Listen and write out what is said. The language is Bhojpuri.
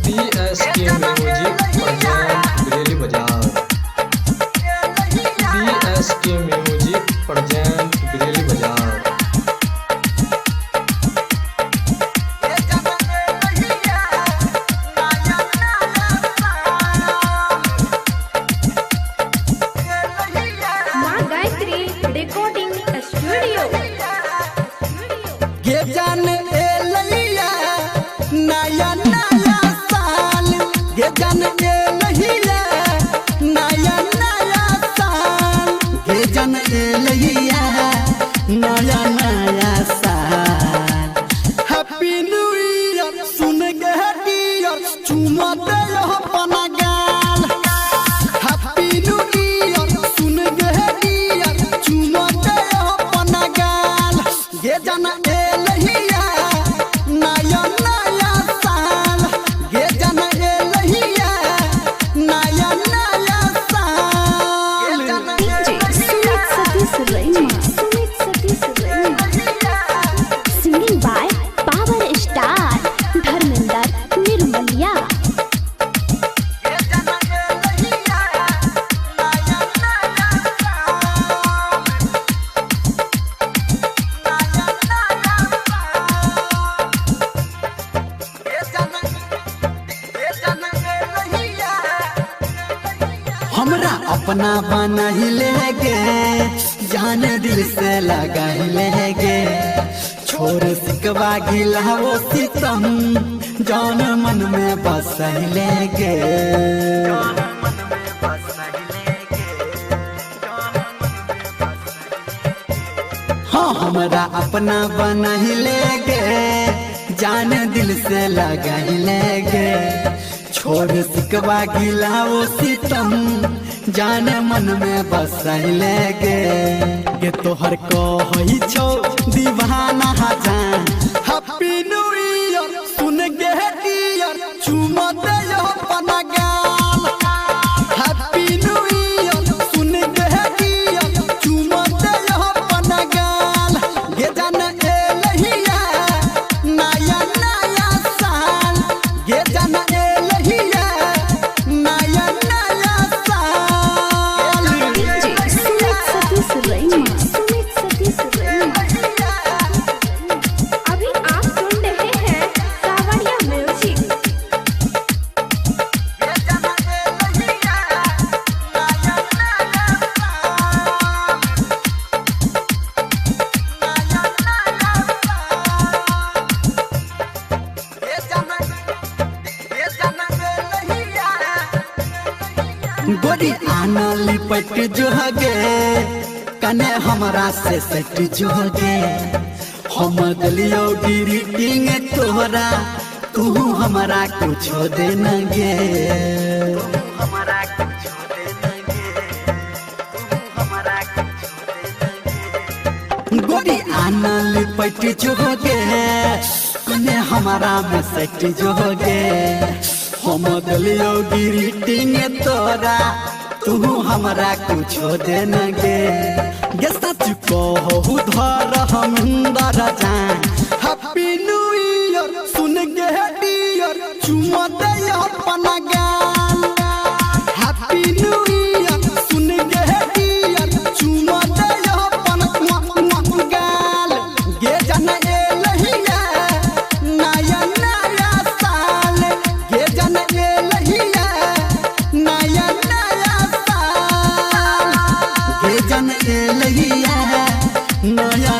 BSK म्यूजिक प्रेजेंट बिरेली बाजार। BSK म्यूजिक प्रेजेंट बिरेली बाजार। माँ गायत्री रिकॉर्डिंग स्टूडियो। ये जान ए लैया नया नया साल, ये जान ए लैया नया नया साल, ये जान ए लैया नया नया साल। हैप्पी न्यू ईयर सुन के डियर चुमा दे अपना गाल। हैप्पी न्यू ईयर सुन के डियर चुमा दे अपना गाल। ये जान ए लैया नया नया साल, ये जान ए लैया नया नया साल। Sumit Satish Raina, singing by power star Dharmendra Nirmaliya. हमरा अपना बना ही लेगे, जान दिल से लगा ही लेगे। छोड़ सिकवा गिला वो सितम, जान मन में बस ही लेगे। हाँ हमरा अपना बना ही लेगे, जान दिल से लगा ही लेगे। छोड़ सिकवा गिला वो सितम, जान मन में बस लेगे। ये तोहर कहई छो दीवाना जान। हैप्पी न्यू ईयर सुन के डियर चुमा दे अपना गाल। हैप्पी न्यू ईयर सुन के डियर चुमा दे अपना गाल। ये जान ए लैया नया नया साल, ये जान ए लैया नया नया साल। सुमित सतीश रैना, अभी आप सुन रहे हैं कावड़िया म्यूजिक। गोरी आना लिपट जो गे, कने हमरा से सट जो गे। हम दलियो ग्रीटिंग तोहरा, तू हमरा कुछ दे न गे। गोरी आना लिपट जो गे, कने हमरा में सट जो गे। हम दलियो ग्रीटिंग तोरा, तू हमरा कुछ दे न गे। गे सच कहू धर हमिंदर जान। हैप्पी न्यू ईयर सुन के डियर चुमा दे अपना गाल। हैप्पी न्यू ईयर सुन के डियर चुमा दे अपना गाल। ये जान ए लैया नया नया साल, ये जान ए लैया नया नया साल, ये जान ए लैया नया